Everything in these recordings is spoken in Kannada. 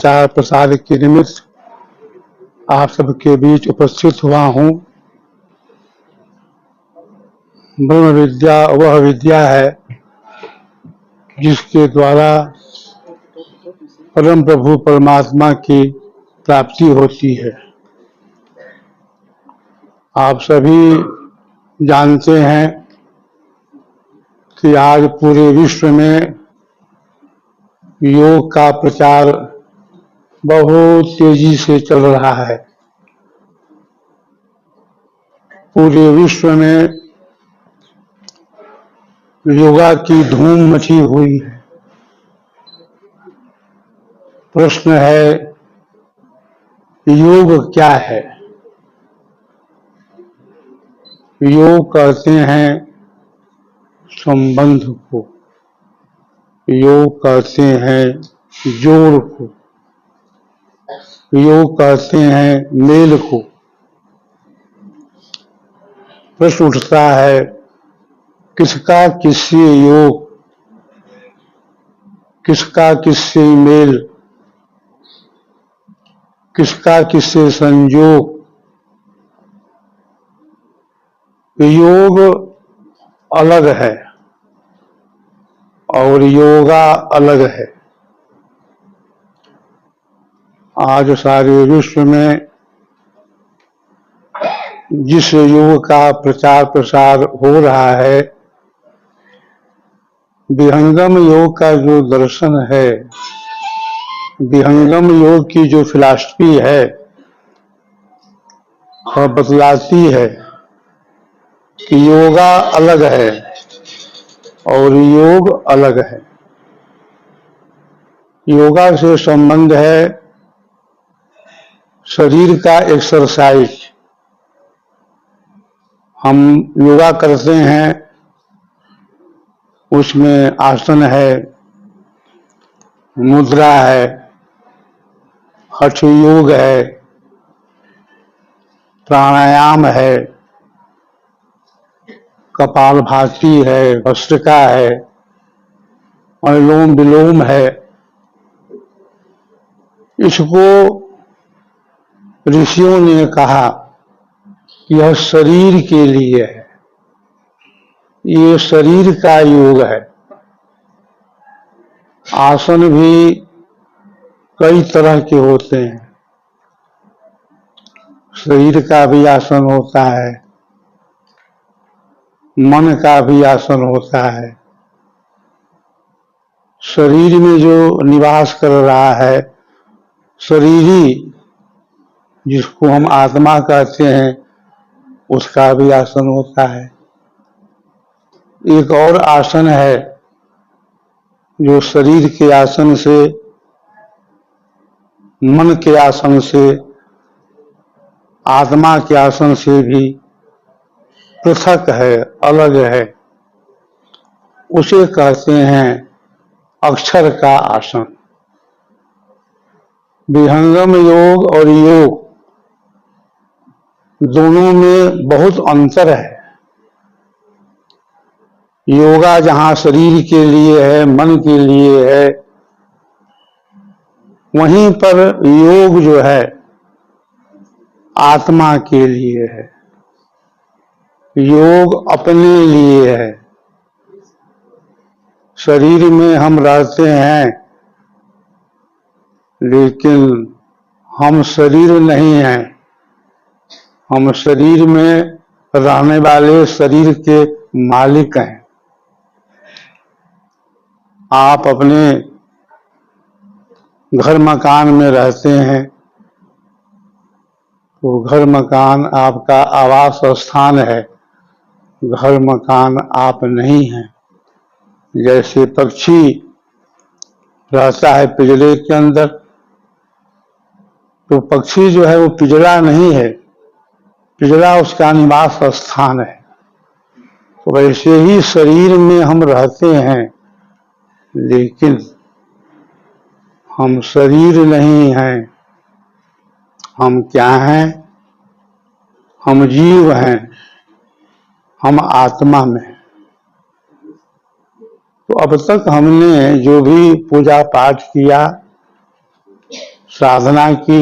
प्रचार प्रसार के निमित्त आप सबके बीच उपस्थित हुआ हूँ। ब्रह्म विद्या वह विद्या है जिसके द्वारा परम प्रभु परमात्मा की प्राप्ति होती है। आप सभी जानते हैं कि आज पूरे विश्व में योग का प्रचार बहुत तेजी से चल रहा है। पूरे विश्व में योगा की धूम मची हुई है। प्रश्न है, योग क्या है? योग कहते हैं संबंध को, योग कहते हैं जोड़ को, योग कहते हैं मेल को। प्रश्न उठता है, किसका किससे योग, किसका किससे मेल, किसका किससे संयोग? योग अलग है और योगा अलग है। आज सारे विश्व में जिस योग का प्रचार प्रसार हो रहा है, विहंगम योग का जो दर्शन है, विहंगम योग की जो फिलॉसफी है, वह बतलाती है कि योगा अलग है और योग अलग है। योगा से संबंध है शरीर का एक्सरसाइज। हम योगा करते हैं, उसमें आसन है, मुद्रा है, हठ योग है, प्राणायाम है, कपालभाति है, भस्त्रिका है, अनुलोम विलोम है। इसको ऋषियों ने कहा कि यह शरीर के लिए है, ये शरीर का योग है। आसन भी कई तरह के होते हैं। शरीर का भी आसन होता है, मन का भी आसन होता है। शरीर में जो निवास कर रहा है, शरीरी जिसको हम आत्मा कहते हैं, उसका भी आसन होता है। एक और आसन है जो शरीर के आसन से, मन के आसन से, आत्मा के आसन से भी पृथक है, अलग है। उसे कहते हैं अक्षर का आसन। विहंगम योग और योग दोनों में बहुत अंतर है। योगा जहां शरीर के लिए है, मन के लिए है, वहीं पर योग जो है आत्मा के लिए है। योग अपने लिए है। शरीर में हम रहते हैं, लेकिन हम शरीर नहीं हैं। हम शरीर में रहने वाले शरीर के मालिक हैं। आप अपने घर मकान में रहते हैं, तो घर मकान आपका आवास स्थान है, घर मकान आप नहीं हैं। जैसे पक्षी रहता है पिंजरे के अंदर, तो पक्षी जो है वो पिंजरा नहीं है, पिंजरा उसका निवास स्थान है। तो वैसे ही शरीर में हम रहते हैं, लेकिन हम शरीर नहीं हैं। हम क्या हैं? हम जीव हैं, हम आत्मा में। तो अब तक हमने जो भी पूजा पाठ किया, साधना की,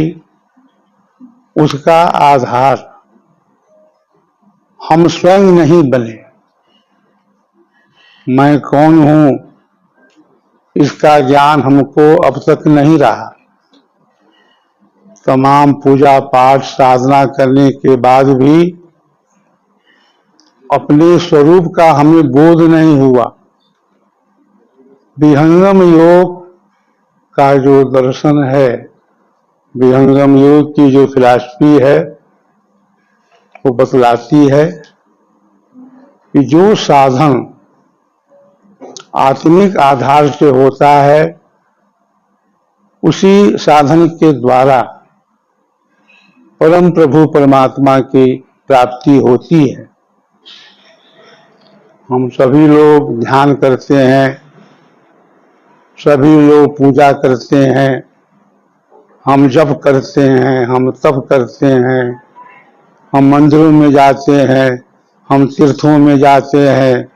उसका आधार हम स्वयं नहीं बने। मैं कौन हूं, इसका ज्ञान हमको अब तक नहीं रहा। तमाम पूजा पाठ साधना करने के बाद भी अपने स्वरूप का हमें बोध नहीं हुआ। विहंगम योग का जो दर्शन है, विहंगम योग की जो फिलॉसफी है, वो बतलाती है कि जो साधन आत्मिक आधार से होता है, उसी साधन के द्वारा परम प्रभु परमात्मा की प्राप्ति होती है। हम सभी लोग ध्यान करते हैं, सभी लोग पूजा करते हैं, हम जप करते हैं, हम तप करते हैं, हम मंदिरों में जाते हैं, हम तीर्थों में जाते हैं,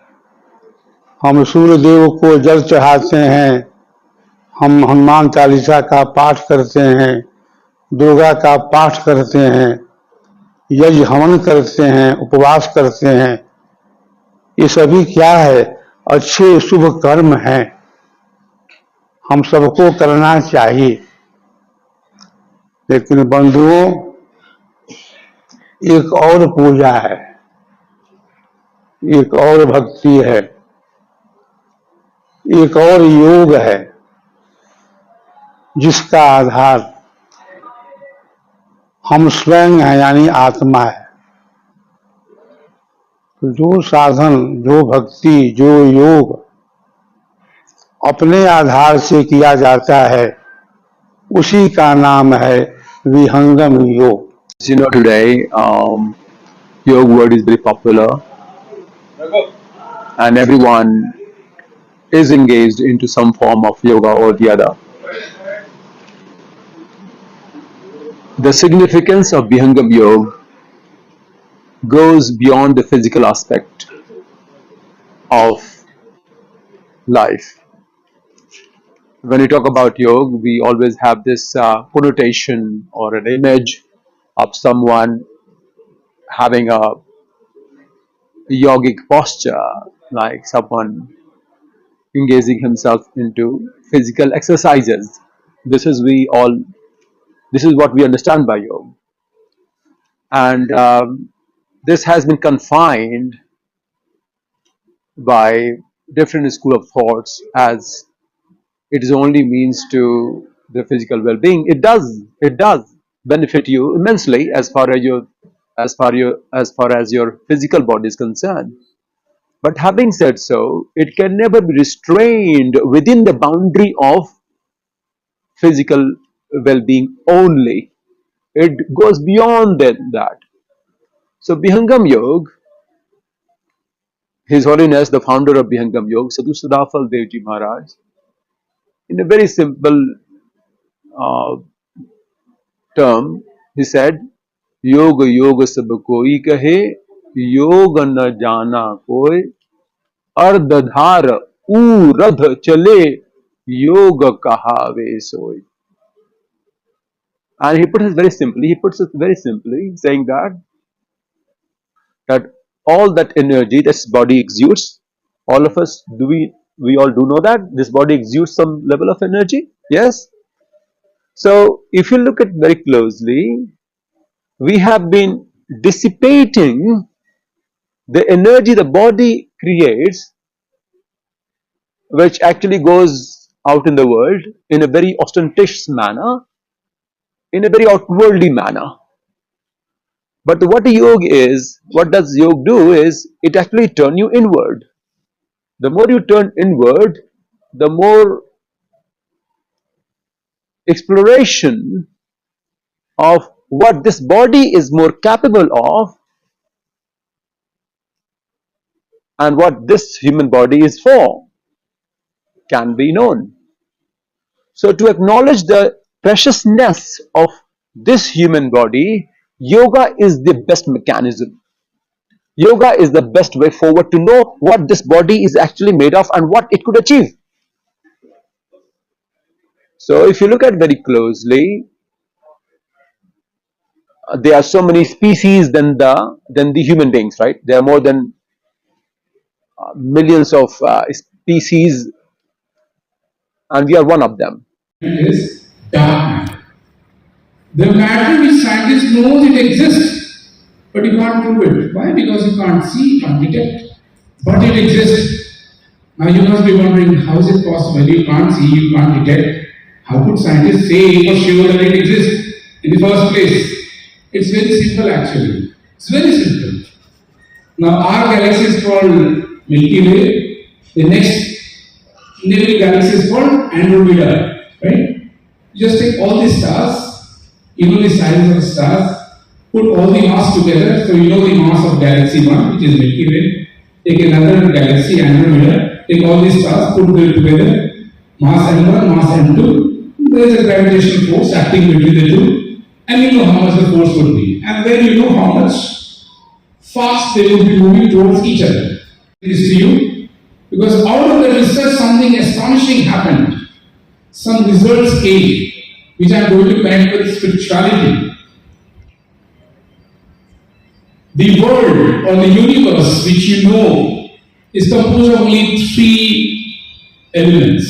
हम सूर्य देव को जल चढ़ाते हैं, हम हनुमान चालीसा का पाठ करते हैं, दुर्गा का पाठ करते हैं, यज्ञ हवन करते हैं, उपवास करते हैं। ये सभी क्या है? अच्छे शुभ कर्म हैं, हम सबको करना चाहिए। लेकिन बंधुओं, एक और पूजा है, एक और भक्ति है, एक और योग है, जिसका आधार हम स्वयं हैं, यानी आत्मा है। तो जो साधन, जो भक्ति, जो योग अपने आधार से किया जाता है, उसी का नाम है विहंगम योग। You know, today yoga word is very popular and everyone is engaged into some form of yoga or the other. The significance of Vihangam Yoga goes beyond the physical aspect of life. When we talk about yoga, we always have this connotation or an image of someone having a yogic posture, like someone engaging himself into physical exercises. This is what we understand by yoga, and this has been confined by different school of thoughts as it is only means to the physical well-being. It does benefit you immensely as far as your physical body is concerned. But having said so, it can never be restrained within the boundary of physical well-being only. It goes beyond that. So Vihangam Yoga, His Holiness, the founder of Vihangam Yoga, Sadhu Sadafal Devji Maharaj, in a very simple uh, term, he said, Yoga Yoga sab koi kahe, Yoga na jana koi, ardhadhar uradh chale, Yoga kahave soy. And he puts it very simply, saying that all that energy this body exudes, all of us, we all do know that this body exudes some level of energy, yes. So if you look at very closely, we have been dissipating the energy the body creates, which actually goes out in the world in a very ostentatious manner, in a very outwardly manner. But what does yoga do is, it actually turn you inward. The more you turn inward, the more exploration of what this body is more capable of and what this human body is for can be known. So to acknowledge the preciousness of this human body, yoga is the best mechanism. Yoga is the best way forward to know what this body is actually made of and what it could achieve. So if you look at very closely, there are so many species than the human beings, right? There are more than millions of species, and we are one of them. Is dark matter. The matter which scientists knows it exists, but you can't prove it. Why? Because you can't see, you can't detect. But it exists. Now you must be wondering, how is it possible? You can't see, you can't detect. How could scientists say for sure that it exists in the first place? It's very simple actually. It's very simple. Now our galaxy is called Milky Way. The next neighboring galaxy is called Andromeda. Right? You just take all these stars, you know the size of the stars, put all the mass together, so you know the mass of galaxy 1, which is Milky Way. Take another galaxy, Andromeda, take all these stars, put them together, mass M1, mass M2, there is a gravitational force acting between the two, and you know how much the force would be. And then you know how much fast they would be moving towards each other. This to you, because out of the research something astonishing happened. Some results came, which I am going to connect with spirituality. The world or the universe, which you know, is composed of only 3 elements.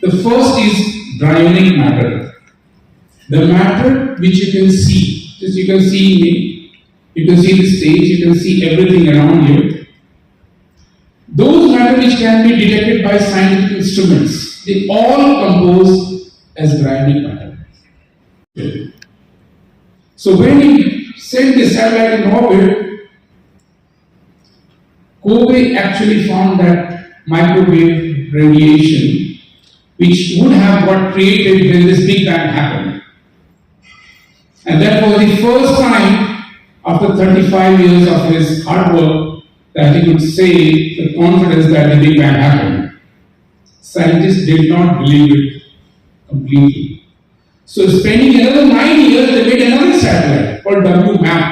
The first is bryonic matter. The matter which you can see. Just you can see me, you can see the stage, you can see everything around you. Those matter which can be detected by scientific instruments, they all compose as bryonic matter. So when we sent the satellite in orbit, Kobe actually found that microwave radiation, which would have got created when this Big Bang happened. And that was the first time, after 35 years of his hard work, that he could say with confidence that the Big Bang happened. Scientists did not believe it completely. So spending another 9 years, they made another satellite called WMAP.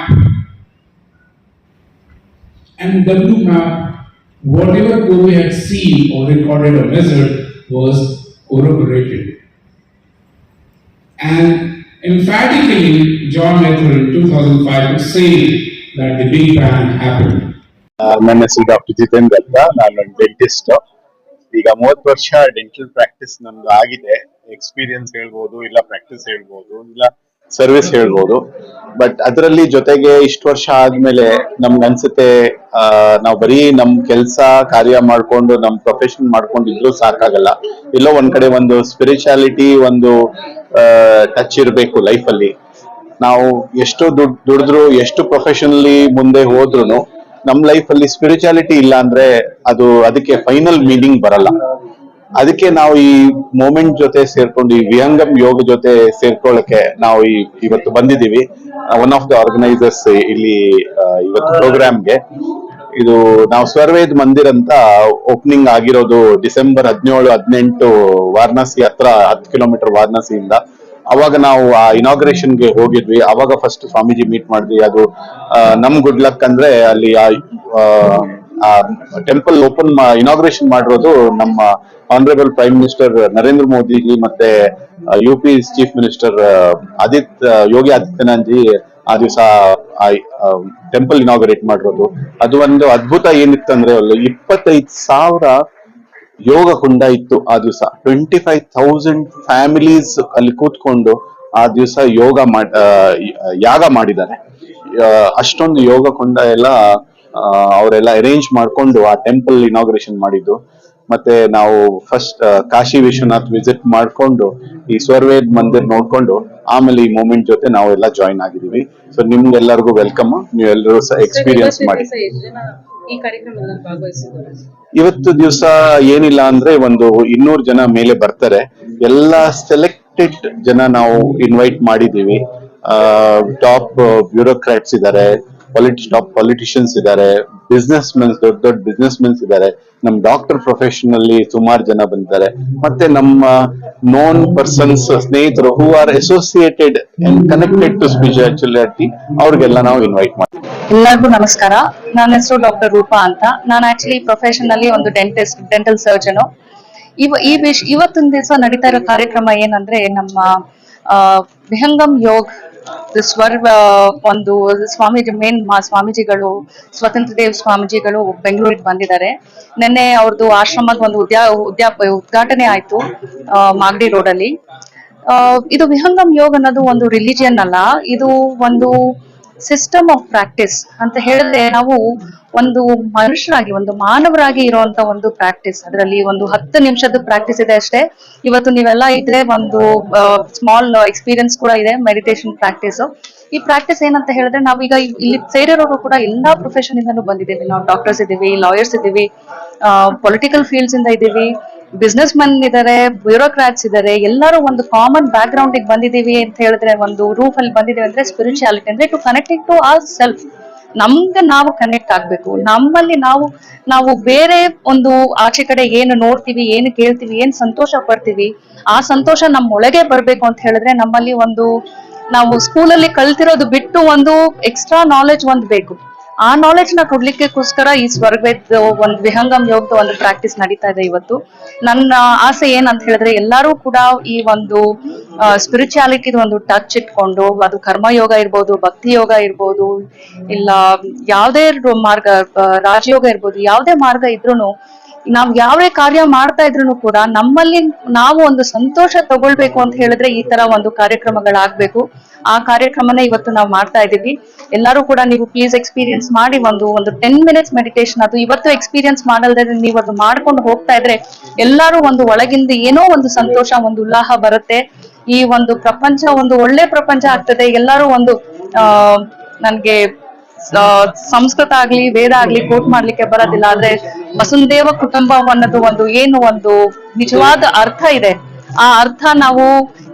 And WMAP, whatever Kobe had seen or recorded or measured, was corroborated. And emphatically, John Mather in 2005 could say that the Big Bang happened. ನನ್ನ ಹೆಸರು ಡಾಕ್ಟರ್ ಜಿತೇಂದ್ರ ಅಂತ. ನಾನೊಂದು ಡೆಂಟಿಸ್ಟ್. ಈಗ 30 ವರ್ಷ ಡೆಂಟಲ್ ಪ್ರಾಕ್ಟೀಸ್ ನಂದು ಆಗಿದೆ. ಎಕ್ಸ್ಪೀರಿಯನ್ಸ್ ಹೇಳ್ಬೋದು, ಇಲ್ಲ ಪ್ರಾಕ್ಟೀಸ್ ಹೇಳ್ಬೋದು, ಇಲ್ಲ ಸರ್ವಿಸ್ ಹೇಳ್ಬೋದು. ಬಟ್ ಅದರಲ್ಲಿ ಜೊತೆಗೆ ಇಷ್ಟು ವರ್ಷ ಆದ್ಮೇಲೆ ನಮ್ಗೆ ಅನ್ಸುತ್ತೆ ನಾವು ಬರೀ ನಮ್ ಕೆಲಸ ಕಾರ್ಯ ಮಾಡ್ಕೊಂಡು ನಮ್ ಪ್ರೊಫೆಷನ್ ಮಾಡ್ಕೊಂಡಿದ್ರು ಸಾಕಾಗಲ್ಲ. ಎಲ್ಲೋ ಒಂದ್ ಕಡೆ ಒಂದು ಸ್ಪಿರಿಚುಯಾಲಿಟಿ, ಒಂದು ಟಚ್ ಇರಬೇಕು ಲೈಫಲ್ಲಿ. ನಾವು ಎಷ್ಟು ದುಡಿದ್ರು, ಎಷ್ಟು ಪ್ರೊಫೆಷನಲಿ ಮುಂದೆ ಹೋದ್ರು, ನಮ್ ಲೈಫ್ ಅಲ್ಲಿ ಸ್ಪಿರಿಚುಯಾಲಿಟಿ ಇಲ್ಲ ಅಂದ್ರೆ ಅದಕ್ಕೆ ಫೈನಲ್ ಮೀನಿಂಗ್ ಬರಲ್ಲ. ಅದಕ್ಕೆ ನಾವು ಈ ಮೂಮೆಂಟ್ ಜೊತೆ ಸೇರ್ಕೊಂಡು, ಈ ವಿಹಂಗಮ್ ಯೋಗ ಜೊತೆ ಸೇರ್ಕೊಳ್ಳಕ್ಕೆ ನಾವು ಇವತ್ತು ಬಂದಿದ್ದೀವಿ. ಒನ್ ಆಫ್ ದ ಆರ್ಗನೈಸರ್ಸ್ ಇಲ್ಲಿ ಇವತ್ತು ಪ್ರೋಗ್ರಾಮ್ಗೆ. ಇದು ನಾವು ಸ್ವರ್ವೇದ್ ಮಂದಿರ್ ಅಂತ ಓಪನಿಂಗ್ ಆಗಿರೋದು ಡಿಸೆಂಬರ್ 17, 18 ವಾರಣಾಸಿ ಹತ್ರ, 10 ಕಿಲೋಮೀಟರ್ ವಾರಣಾಸಿಯಿಂದ. ಅವಾಗ ನಾವು ಆ ಇನಾಗ್ರೇಷನ್ಗೆ ಹೋಗಿದ್ವಿ. ಅವಾಗ ಫಸ್ಟ್ ಸ್ವಾಮೀಜಿ ಮೀಟ್ ಮಾಡಿದ್ವಿ. ಅದು ನಮ್ ಗುಡ್ ಲಕ್ ಅಂದ್ರೆ ಅಲ್ಲಿ ಆ ಟೆಂಪಲ್ ಓಪನ್ ಇನಾಗ್ರೇಷನ್ ಮಾಡಿರೋದು ನಮ್ಮ honourable prime minister Narendra Modiji ಮತ್ತೆ UP chief minister Yogi Adityanath G ಆ ದಿವಸ ಟೆಂಪಲ್ ಇನಾಗ್ರೇಟ್ ಮಾಡಿರೋದು. ಅದು ಒಂದು ಅದ್ಭುತ ಏನಿತ್ತಂದ್ರೆ 25,000 ಯೋಗ ಕುಂಡ ಇತ್ತು ಆ ದಿವಸ. 25,000 ಫ್ಯಾಮಿಲೀಸ್ ಅಲ್ಲಿ ಕೂತ್ಕೊಂಡು ಆ ದಿವಸ ಯಾಗ ಮಾಡಿದ್ದಾರೆ. ಅಷ್ಟೊಂದು ಯೋಗ ಕುಂಡ ಎಲ್ಲ ಅವರೆಲ್ಲ ಅರೇಂಜ್ ಮಾಡ್ಕೊಂಡು ಆ ಟೆಂಪಲ್ ಇನಾಗ್ರೇಷನ್ ಮಾಡಿದ್ದು. ಮತ್ತೆ ನಾವು ಫಸ್ಟ್ ಕಾಶಿ ವಿಶ್ವನಾಥ್ ವಿಸಿಟ್ ಮಾಡ್ಕೊಂಡು ಈ ಸ್ವರ್ವೇದ್ ಮಂದಿರ್ ನೋಡ್ಕೊಂಡು ಆಮೇಲೆ ಈ ಮೂಮೆಂಟ್ ಜೊತೆ ನಾವೆಲ್ಲ ಜಾಯಿನ್ ಆಗಿದೀವಿ. ಸೊ ನಿಮ್ಗೆಲ್ಲರಿಗೂ ವೆಲ್ಕಮ್. ನೀವೆಲ್ಲರೂ ಎಕ್ಸ್ಪೀರಿಯನ್ಸ್ ಮಾಡಿ. ಇವತ್ತು ದಿವಸ ಏನಿಲ್ಲ ಅಂದ್ರೆ ಒಂದು 200 ಜನ ಮೇಲೆ ಬರ್ತಾರೆ. ಎಲ್ಲ ಸೆಲೆಕ್ಟೆಡ್ ಜನ ನಾವು ಇನ್ವೈಟ್ ಮಾಡಿದೀವಿ. ಟಾಪ್ ಬ್ಯೂರೋಕ್ರಾಟ್ಸ್ ಇದ್ದಾರೆ, ಟಾಪ್ ಪೊಲಿಟಿಷಿಯನ್ಸ್ ಇದ್ದಾರೆ, ಬಿಸ್ನೆಸ್ ಮೆನ್ಸ್, ದೊಡ್ಡ ಬಿಸ್ನೆಸ್ ಮೆನ್ಸ್ ಇದ್ದಾರೆ. ನಮ್ ಡಾಕ್ಟರ್ ಪ್ರೊಫೆಷನ್ ಅಲ್ಲಿ ಸುಮಾರು ಜನ ಬಂದಿದ್ದಾರೆ. ಮತ್ತೆ ನಮ್ಮ ನೋನ್ ಪರ್ಸನ್ಸ್, ಸ್ನೇಹಿತರು who are associated and connected to spirituality, ಅವ್ರಿಗೆಲ್ಲ ನಾವು ಇನ್ವೈಟ್ ಮಾಡ್ತೀವಿ. ಎಲ್ಲರಿಗೂ ನಮಸ್ಕಾರ. ನನ್ನ ಹೆಸರು ಡಾಕ್ಟರ್ ರೂಪಾ ಅಂತ. ನಾನು ಆಕ್ಚುಲಿ ಪ್ರೊಫೆಷನ್ ಅಲ್ಲಿ ಒಂದು ಡೆಂಟಲ್ ಸರ್ಜನ್. ಇವತ್ತಿನ ದಿವಸ ನಡೀತಾ ಇರೋ ಕಾರ್ಯಕ್ರಮ ಏನಂದ್ರೆ ನಮ್ಮ ಆ ವಿಹಂಗಂ ಯೋಗ್ ಸ್ವರ್ವ ಒಂದು ಸ್ವಾಮೀಜಿ ಸ್ವಾಮೀಜಿಗಳು ಸ್ವತಂತ್ರ ದೇವ್ ಸ್ವಾಮೀಜಿಗಳು ಬೆಂಗಳೂರಿಗೆ ಬಂದಿದ್ದಾರೆ. ನಿನ್ನೆ ಅವ್ರದ್ದು ಆಶ್ರಮದ ಒಂದು ಉದ್ಘಾಟನೆ ಆಯ್ತು ಮಾಗಡಿ ರೋಡ್ ಅಲ್ಲಿ. ಇದು ವಿಹಂಗಂ ಯೋಗ್ ಅನ್ನೋದು ಒಂದು ರಿಲಿಜಿಯನ್ ಅಲ್ಲ, ಇದು ಒಂದು ಸಿಸ್ಟಮ್ ಆಫ್ ಪ್ರಾಕ್ಟೀಸ್ ಅಂತ ಹೇಳಿದ್ರೆ ನಾವು ಒಂದು ಮನುಷ್ಯರಾಗಿ ಒಂದು ಮಾನವರಾಗಿ ಇರುವಂತ ಒಂದು ಪ್ರಾಕ್ಟೀಸ್. ಅದರಲ್ಲಿ ಒಂದು 10 ನಿಮಿಷದ ಪ್ರಾಕ್ಟೀಸ್ ಇದೆ ಅಷ್ಟೇ. ಇವತ್ತು ನೀವೆಲ್ಲ ಇದ್ರೆ ಒಂದು ಸ್ಮಾಲ್ ಎಕ್ಸ್ಪೀರಿಯನ್ಸ್ ಕೂಡ ಇದೆ ಮೆಡಿಟೇಷನ್ ಪ್ರಾಕ್ಟೀಸ್. ಈ ಪ್ರಾಕ್ಟೀಸ್ ಏನಂತ ಹೇಳಿದ್ರೆ ನಾವೀಗ ಇಲ್ಲಿ ಸೇರಿರೋರು ಕೂಡ ಎಲ್ಲಾ ಪ್ರೊಫೆಷನ್ ಇಂದನೂ ಬಂದಿದ್ದೀವಿ. ನಾವು ಡಾಕ್ಟರ್ಸ್ ಇದ್ದೀವಿ, ಲಾಯರ್ಸ್ ಇದ್ದೀವಿ, ಪೊಲಿಟಿಕಲ್ ಫೀಲ್ಡ್ಸ್ ಇಂದ ಇದ್ದೀವಿ, ಬಿಸ್ನೆಸ್ ಮೆನ್ ಇದಾರೆ, ಬ್ಯೂರೋಕ್ರಾಟ್ಸ್ ಇದಾರೆ. ಎಲ್ಲರೂ ಒಂದು ಕಾಮನ್ ಬ್ಯಾಕ್ ಗ್ರೌಂಡ್ ಬಂದಿದೀವಿ ಅಂತ ಹೇಳಿದ್ರೆ, ಒಂದು ರೂಫ್ ಅಲ್ಲಿ ಬಂದಿದೀವಿ ಅಂದ್ರೆ ಸ್ಪಿರಿಚುಯಾಲಿಟಿ ಅಂದ್ರೆ to connecting to our self. ನಮ್ಗೆ ನಾವು ಕನೆಕ್ಟ್ ಆಗ್ಬೇಕು. ನಮ್ಮಲ್ಲಿ ನಾವು ಬೇರೆ ಒಂದು ಆಚೆ ಕಡೆ ಏನು ನೋಡ್ತೀವಿ, ಏನು ಕೇಳ್ತೀವಿ, ಏನ್ ಸಂತೋಷ ಪಡ್ತೀವಿ, ಆ ಸಂತೋಷ ನಮ್ಮ ಒಳಗೆ ಬರ್ಬೇಕು ಅಂತ ಹೇಳಿದ್ರೆ ನಮ್ಮಲ್ಲಿ ಒಂದು ನಾವು ಸ್ಕೂಲಲ್ಲಿ ಕಲ್ತಿರೋದು ಬಿಟ್ಟು ಒಂದು ಎಕ್ಸ್ಟ್ರಾ ನಾಲೆಜ್ ಒಂದು ಬೇಕು. ಆ ನಾಲೆಜ್ ನ ಕೊಡ್ಲಿಕ್ಕೋಸ್ಕರ ಈ ಸ್ವರ್ಗದ ಒಂದು ವಿಹಂಗಂ ಯೋಗದ ಒಂದು ಪ್ರಾಕ್ಟೀಸ್ ನಡೀತಾ ಇದೆ ಇವತ್ತು. ನನ್ನ ಆಸೆ ಏನಂತ ಹೇಳಿದ್ರೆ ಎಲ್ಲರೂ ಕೂಡ ಈ ಒಂದು ಸ್ಪಿರಿಚುಯಾಲಿಟಿ ಒಂದು ಟಚ್ ಇಟ್ಕೊಂಡು, ಅದು ಕರ್ಮಯೋಗ ಇರ್ಬೋದು, ಭಕ್ತಿ ಯೋಗ ಇರ್ಬೋದು, ಇಲ್ಲ ಯಾವುದೇ ಮಾರ್ಗ, ರಾಜಯೋಗ ಇರ್ಬೋದು, ಯಾವುದೇ ಮಾರ್ಗ ಇದ್ರೂನು ನಾವ್ ಯಾವೇ ಕಾರ್ಯ ಮಾಡ್ತಾ ಇದ್ರು ಕೂಡ ನಮ್ಮಲ್ಲಿ ನಾವು ಒಂದು ಸಂತೋಷ ತಗೊಳ್ಬೇಕು ಅಂತ ಹೇಳಿದ್ರೆ ಈ ತರ ಒಂದು ಕಾರ್ಯಕ್ರಮಗಳಾಗ್ಬೇಕು. ಆ ಕಾರ್ಯಕ್ರಮನೇ ಇವತ್ತು ನಾವು ಮಾಡ್ತಾ ಇದೀವಿ. ಎಲ್ಲರೂ ಕೂಡ ನೀವು ಪ್ಲೀಸ್ ಎಕ್ಸ್ಪೀರಿಯನ್ಸ್ ಮಾಡಿ ಒಂದು 10 ಮಿನಿಟ್ಸ್ ಮೆಡಿಟೇಷನ್. ಅದು ಇವತ್ತು ಎಕ್ಸ್ಪೀರಿಯನ್ಸ್ ಮಾಡಲ್ದ್ರೆ ನೀವು ಅದು ಮಾಡ್ಕೊಂಡು ಹೋಗ್ತಾ ಇದ್ರೆ ಎಲ್ಲರೂ ಒಂದು ಒಳಗಿಂದ ಏನೋ ಒಂದು ಸಂತೋಷ, ಒಂದು ಉಲ್ಲಾಹ ಬರುತ್ತೆ. ಈ ಒಂದು ಪ್ರಪಂಚ ಒಂದು ಒಳ್ಳೆ ಪ್ರಪಂಚ ಆಗ್ತದೆ. ಎಲ್ಲರೂ ಒಂದು ನನ್ಗೆ ಸಂಸ್ಕೃತ ಆಗ್ಲಿ ವೇದ ಆಗ್ಲಿ ಕೋಟ್ ಮಾಡ್ಲಿಕ್ಕೆ ಬರೋದಿಲ್ಲ, ಆದ್ರೆ ವಸುಂದೇವ ಕುಟುಂಬ ಅನ್ನೋದು ಒಂದು ಏನು ಒಂದು ನಿಜವಾದ ಅರ್ಥ ಇದೆ. ಆ ಅರ್ಥ ನಾವು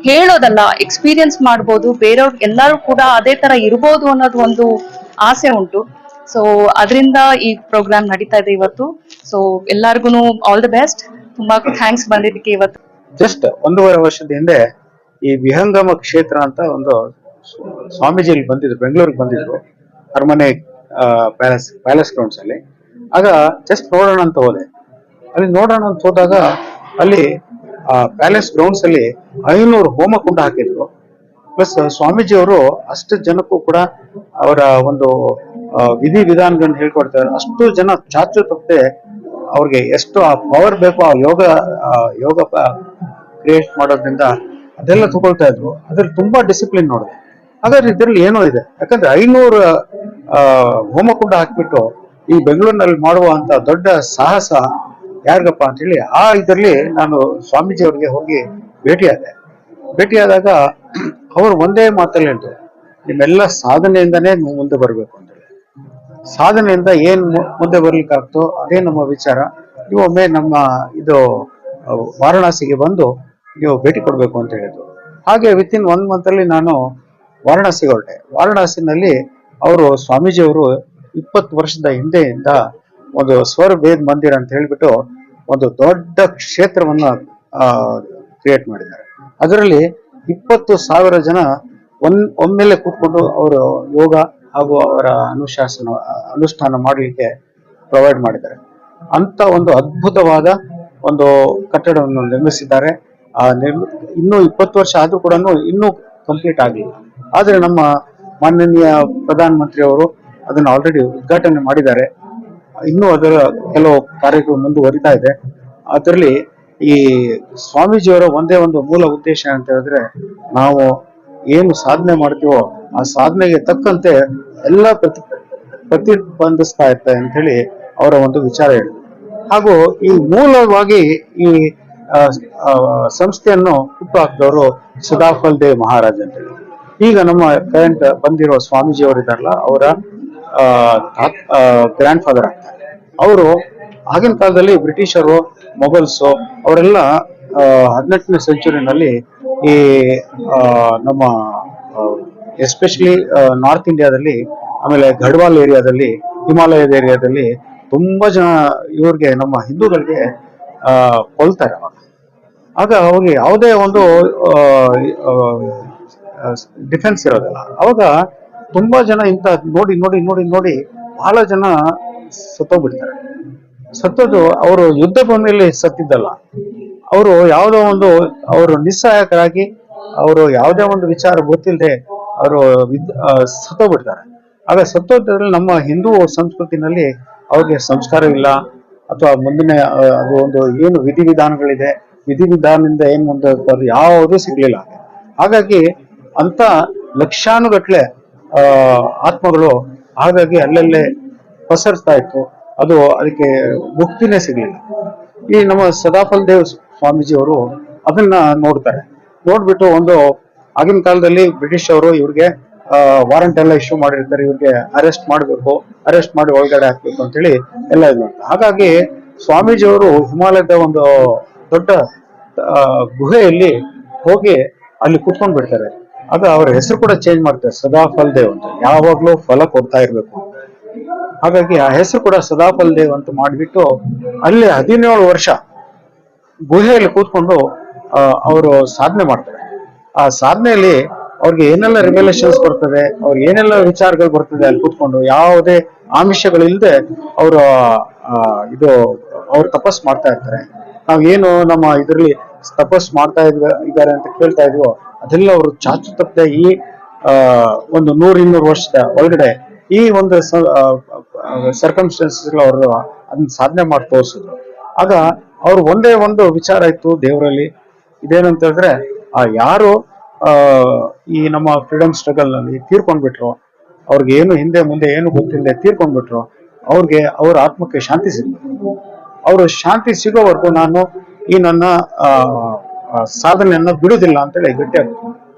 ಹೇಳೋದಲ್ಲ, ಎಕ್ಸ್ಪೀರಿಯನ್ಸ್ ಮಾಡ್ಬೋದು. ಬೇರೆಯವ್ರು ಎಲ್ಲರೂ ಕೂಡ ಅದೇ ತರ ಇರ್ಬೋದು ಅನ್ನೋದು ಒಂದು ಆಸೆ ಉಂಟು. ಸೊ ಅದರಿಂದ ಈ ಪ್ರೋಗ್ರಾಮ್ ನಡೀತಾ ಇದೆ ಇವತ್ತು. ಸೊ ಎಲ್ಲಾರ್ಗು ಆಲ್ ದಿ ಬೆಸ್ಟ್. ತುಂಬಾ ಥ್ಯಾಂಕ್ಸ್ ಬಂದಿದ್ದಕ್ಕೆ. ಇವತ್ತು ಜಸ್ಟ್ 1.5 ವರ್ಷದ ಹಿಂದೆ ಈ ವಿಹಂಗಮ ಕ್ಷೇತ್ರ ಅಂತ ಒಂದು ಸ್ವಾಮೀಜಿ ಇಲ್ಲಿ ಬಂದಿದ್ರು, ಬೆಂಗಳೂರಿಗೆ ಬಂದಿದ್ರು, ಅರಮನೆ ಪ್ಯಾಲೇಸ್ ಗ್ರೌಂಡ್ಸ್ ಅಲ್ಲಿ. ಆಗ ಜಸ್ಟ್ ನೋಡೋಣ ಅಂತ ಹೋದೆ. ಅಲ್ಲಿ ನೋಡೋಣ ಅಂತ ಹೋದಾಗ ಅಲ್ಲಿ ಪ್ಯಾಲೇಸ್ ಗ್ರೌಂಡ್ಸ್ ಅಲ್ಲಿ 500 ಹೋಮಕುಂಡ ಹಾಕಿದ್ರು. ಪ್ಲಸ್ ಸ್ವಾಮೀಜಿ ಅವರು ಅಷ್ಟು ಜನಕ್ಕೂ ಕೂಡ ಅವರ ಒಂದು ವಿಧಿ ವಿಧಾನಗಳನ್ನ ಹೇಳ್ಕೊಡ್ತಾರೆ. ಅಷ್ಟು ಜನ ಚಾಚು ತಪ್ಪದೆ ಅವ್ರಿಗೆ ಎಷ್ಟು ಆ ಪವರ್ ಬೇಕು ಆ ಯೋಗ ಕ್ರಿಯೇಟ್ ಮಾಡೋದ್ರಿಂದ ಅದೆಲ್ಲ ತಗೊಳ್ತಾ ಇದ್ರು. ಅದ್ರಲ್ಲಿ ತುಂಬಾ ಡಿಸಿಪ್ಲಿನ್ ನೋಡಿದೆ. ಹಾಗಾದ್ರೆ ಇದ್ರಲ್ಲಿ ಏನೋ ಇದೆ, ಯಾಕಂದ್ರೆ 500 ಹೋಮಕುಂಡ ಹಾಕ್ಬಿಟ್ಟು ಈ ಬೆಂಗಳೂರಿನಲ್ಲಿ ಮಾಡುವಂತ ದೊಡ್ಡ ಸಾಹಸ ಯಾರಿಗಪ್ಪ ಅಂತ ಹೇಳಿ ಇದರಲ್ಲಿ ನಾನು ಸ್ವಾಮೀಜಿ ಅವ್ರಿಗೆ ಹೋಗಿ ಭೇಟಿಯಾದಾಗ ಅವರು ಒಂದೇ ಮಾತಲ್ಲಿ ಹೇಳ್ತಾರೆ, ನಿಮ್ಮೆಲ್ಲ ಸಾಧನೆಯಿಂದನೇ ಮುಂದೆ ಬರ್ಬೇಕು ಅಂತ ಹೇಳಿ. ಸಾಧನೆಯಿಂದ ಏನ್ ಮುಂದೆ ಬರ್ಲಿಕ್ಕಾಗ್ತೋ ಅದೇ ನಮ್ಮ ವಿಚಾರ. ನೀವು ಒಮ್ಮೆ ನಮ್ಮ ಇದು ವಾರಣಾಸಿಗೆ ಬಂದು ನೀವು ಭೇಟಿ ಕೊಡ್ಬೇಕು ಅಂತ ಹೇಳಿದ್ರು. ಹಾಗೆ ವಿತಿನ್ 1 ಮಂತ್ ಅಲ್ಲಿ ನಾನು ವಾರಣಾಸಿಗೆ ಹೊರಟೆ. ವಾರಣಾಸಿನಲ್ಲಿ ಅವರು ಸ್ವಾಮೀಜಿ ಅವರು 20 ವರ್ಷದ ಹಿಂದೆಯಿಂದ ಒಂದು ಸ್ವರ್ವೇದ್ ಮಂದಿರ ಅಂತ ಹೇಳ್ಬಿಟ್ಟು ಒಂದು ದೊಡ್ಡ ಕ್ಷೇತ್ರವನ್ನ ಕ್ರಿಯೇಟ್ ಮಾಡಿದ್ದಾರೆ. ಅದರಲ್ಲಿ 20,000 ಜನ ಒಮ್ಮೆಲೆ ಕೂತ್ಕೊಂಡು ಅವರು ಯೋಗ ಹಾಗೂ ಅವರ ಅನುಷ್ಠಾನ ಮಾಡಲಿಕ್ಕೆ ಪ್ರೊವೈಡ್ ಮಾಡಿದ್ದಾರೆ. ಅಂತ ಒಂದು ಅದ್ಭುತವಾದ ಒಂದು ಕಟ್ಟಡವನ್ನು ನಿರ್ಮಿಸಿದ್ದಾರೆ. ಇನ್ನೂ 20 ವರ್ಷ ಆದ್ರೂ ಕೂಡ ಇನ್ನೂ ಕಂಪ್ಲೀಟ್ ಆಗಲಿಲ್ಲ. ಆದ್ರೆ ನಮ್ಮ ಮಾನನೀಯ ಪ್ರಧಾನ ಮಂತ್ರಿ ಅವರು ಅದನ್ನು ಆಲ್ರೆಡಿ ಉದ್ಘಾಟನೆ ಮಾಡಿದ್ದಾರೆ. ಇನ್ನೂ ಅದರ ಕೆಲವು ಕಾರ್ಯಕ್ರಮ ಮುಂದುವರಿತಾ ಇದೆ. ಅದರಲ್ಲಿ ಈ ಸ್ವಾಮೀಜಿಯವರ ಒಂದೇ ಒಂದು ಮೂಲ ಉದ್ದೇಶ ಅಂತ ಹೇಳಿದ್ರೆ, ನಾವು ಏನು ಸಾಧನೆ ಮಾಡ್ತೀವೋ ಆ ಸಾಧನೆಗೆ ತಕ್ಕಂತೆ ಎಲ್ಲ ಪ್ರತಿಬಂಧಿಸ್ತಾ ಇರ್ತಾರೆ ಅಂತ ಹೇಳಿ ಅವರ ಒಂದು ವಿಚಾರ ಹೇಳಿದ್ರು. ಹಾಗೂ ಈ ಮೂಲವಾಗಿ ಈ ಸಂಸ್ಥೆಯನ್ನು ಹುಟ್ಟು ಹಾಕಿದವರು ಸದಾಫಲ್ ದೇವ್ ಮಹಾರಾಜ್ ಅಂತ ಹೇಳಿ. ಈಗ ನಮ್ಮ ಕರೆಂಟ್ ಬಂದಿರೋ ಸ್ವಾಮೀಜಿ ಅವರು ಇದಾರಲ್ಲ, ಅವರ ಗ್ರ್ಯಾಂಡ್ ಫಾದರ್ ಆಗ್ತಾರೆ. ಅವರು ಆಗಿನ ಕಾಲದಲ್ಲಿ ಬ್ರಿಟಿಷರು, ಮೊಘಲ್ಸು ಅವರೆಲ್ಲ 18ನೇ ಸೆಂಚುರಿನಲ್ಲಿ ಈ ನಮ್ಮ ಎಸ್ಪೆಷಲಿ ನಾರ್ತ್ ಇಂಡಿಯಾದಲ್ಲಿ, ಆಮೇಲೆ ಗಢವಾಲ್ ಏರಿಯಾದಲ್ಲಿ, ಹಿಮಾಲಯದ ಏರಿಯಾದಲ್ಲಿ ತುಂಬಾ ಜನ ಇವ್ರಿಗೆ ನಮ್ಮ ಹಿಂದೂಗಳಿಗೆ ಕೊಲ್ತಾರೆ. ಆಗ ಅವ್ರಿಗೆ ಯಾವುದೇ ಒಂದು ಡಿಫೆನ್ಸ್ ಇರೋದಿಲ್ಲ. ಅವಾಗ ತುಂಬಾ ಜನ ಇಂತ ನೋಡಿ ನೋಡಿ ನೋಡಿ ನೋಡಿ ಬಹಳ ಜನ ಸತ್ತೋಗ್ಬಿಡ್ತಾರೆ. ಸತ್ತೋದು ಅವರು ಯುದ್ಧ ಭೂಮಿಯಲ್ಲಿ ಸತ್ತಿದ್ದಲ್ಲ, ಅವರು ಯಾವುದೋ ಒಂದು ಅವರು ನಿಸ್ಸಹಾಯಕರಾಗಿ ಅವರು ಯಾವುದೇ ಒಂದು ವಿಚಾರ ಗೊತ್ತಿಲ್ಲದೆ ಅವರು ಸತ್ತೋಗ್ಬಿಡ್ತಾರೆ. ಆಗ ಸತ್ತೋದ್ರಲ್ಲಿ ನಮ್ಮ ಹಿಂದೂ ಸಂಸ್ಕೃತಿನಲ್ಲಿ ಅವ್ರಿಗೆ ಸಂಸ್ಕಾರವಿಲ್ಲ ಅಥವಾ ಮುಂದಿನ ಅದು ಒಂದು ಏನು ವಿಧಿವಿಧಾನಗಳಿದೆ, ವಿಧಿವಿಧಾನದಿಂದ ಏನ್ ಮುಂದೆ ಅದು ಯಾವುದೂ ಸಿಗ್ಲಿಲ್ಲ. ಹಾಗಾಗಿ ಅಂತ ಲಕ್ಷಾನುಗಟ್ಲೆ ಆತ್ಮಗಳು ಹಾಗಾಗಿ ಅಲ್ಲಲ್ಲೇ ಪಸರಿಸ್ತಾ ಇತ್ತು. ಅದು ಅದಕ್ಕೆ ಮುಕ್ತಿನೇ ಸಿಗ್ಲಿಲ್ಲ. ಈ ನಮ್ಮ ಸದಾಫಲ್ ದೇವ್ ಸ್ವಾಮೀಜಿ ಅವರು ಅದನ್ನ ನೋಡ್ತಾರೆ. ನೋಡ್ಬಿಟ್ಟು ಆಗಿನ ಕಾಲದಲ್ಲಿ ಬ್ರಿಟಿಷ್ ಅವರು ಇವ್ರಿಗೆ ವಾರಂಟ್ ಎಲ್ಲ ಇಶ್ಯೂ ಮಾಡಿರ್ತಾರೆ, ಇವ್ರಿಗೆ ಅರೆಸ್ಟ್ ಮಾಡಬೇಕು, ಅರೆಸ್ಟ್ ಮಾಡಿ ಒಳಗಡೆ ಹಾಕ್ಬೇಕು ಅಂತೇಳಿ ಎಲ್ಲ ಇದು ಮಾಡ್ತಾರೆ. ಹಾಗಾಗಿ ಸ್ವಾಮೀಜಿ ಅವರು ಹಿಮಾಲಯದ ಒಂದು ದೊಡ್ಡ ಗುಹೆಯಲ್ಲಿ ಹೋಗಿ ಅಲ್ಲಿ ಕುತ್ಕೊಂಡ್ ಬಿಡ್ತಾರೆ. ಆಗ ಅವ್ರ ಹೆಸರು ಕೂಡ ಚೇಂಜ್ ಮಾಡ್ತಾರೆ, ಸದಾಫಲ್ ದೇವ್ ಅಂತ, ಯಾವಾಗ್ಲೂ ಫಲ ಕೊಡ್ತಾ ಇರ್ಬೇಕು. ಹಾಗಾಗಿ ಆ ಹೆಸರು ಕೂಡ ಸದಾಫಲ್ ದೇವ್ ಅಂತ ಮಾಡಿಬಿಟ್ಟು ಅಲ್ಲಿ 17 ವರ್ಷ ಗುಹೆಯಲ್ಲಿ ಕೂತ್ಕೊಂಡು ಅವರು ಸಾಧನೆ ಮಾಡ್ತಾರೆ. ಆ ಸಾಧನೆಯಲ್ಲಿ ಅವ್ರಿಗೆ ಏನೆಲ್ಲ ರಿವೆಲೇಷನ್ಸ್ ಬರ್ತದೆ, ಅವ್ರಿಗೆ ಏನೆಲ್ಲ ವಿಚಾರಗಳು ಬರ್ತದೆ, ಅಲ್ಲಿ ಕೂತ್ಕೊಂಡು ಯಾವುದೇ ಆಮಿಷಗಳಿಲ್ಲದೆ ಅವರು ಅವ್ರು ತಪಸ್ ಮಾಡ್ತಾ ಇರ್ತಾರೆ. ನಾವ್ ಏನು ನಮ್ಮ ಇದ್ರಲ್ಲಿ ತಪಸ್ ಮಾಡ್ತಾ ಇದ್ದಾರೆ ಅಂತ ಕೇಳ್ತಾ ಇದ್ವೋ ಅದೆಲ್ಲ ಅವರು ಚಾಚು ತಪ್ಪದೆ ಈ ಒಂದು 100-200 ವರ್ಷದ ಒಳಗಡೆ ಈ ಒಂದು ಸರ್ಕಮ್ಸ್ಟೆನ್ಸಸ್ ಅವರು ಅದನ್ನ ಸಾಧನೆ ಮಾಡಿ ತೋರಿಸಿದ್ರು. ಆಗ ಅವ್ರು ಒಂದೇ ಒಂದು ವಿಚಾರ ಇತ್ತು ದೇವರಲ್ಲಿ, ಇದೇನಂತ ಹೇಳಿದ್ರೆ ಯಾರು ಈ ನಮ್ಮ ಫ್ರೀಡಮ್ ಸ್ಟ್ರಗಲ್ ನಲ್ಲಿ ತೀರ್ಕೊಂಡ್ಬಿಟ್ರು, ಅವ್ರಿಗೆ ಏನು ಹಿಂದೆ ಮುಂದೆ ಏನು ಗೊತ್ತಿಲ್ಲದೆ ತೀರ್ಕೊಂಡ್ಬಿಟ್ರು, ಅವ್ರಿಗೆ ಅವ್ರ ಆತ್ಮಕ್ಕೆ ಶಾಂತಿ ಸಿಗ್ಬೇಕು. ಅವರು ಶಾಂತಿ ಸಿಗೋವರೆಗೂ ನಾನು ಈ ನನ್ನ ಸಾಧನೆಯನ್ನ ಬಿಡುದಿಲ್ಲ ಅಂತೇಳಿ ಗಟ್ಟಿಯಾಗ್ತದೆ.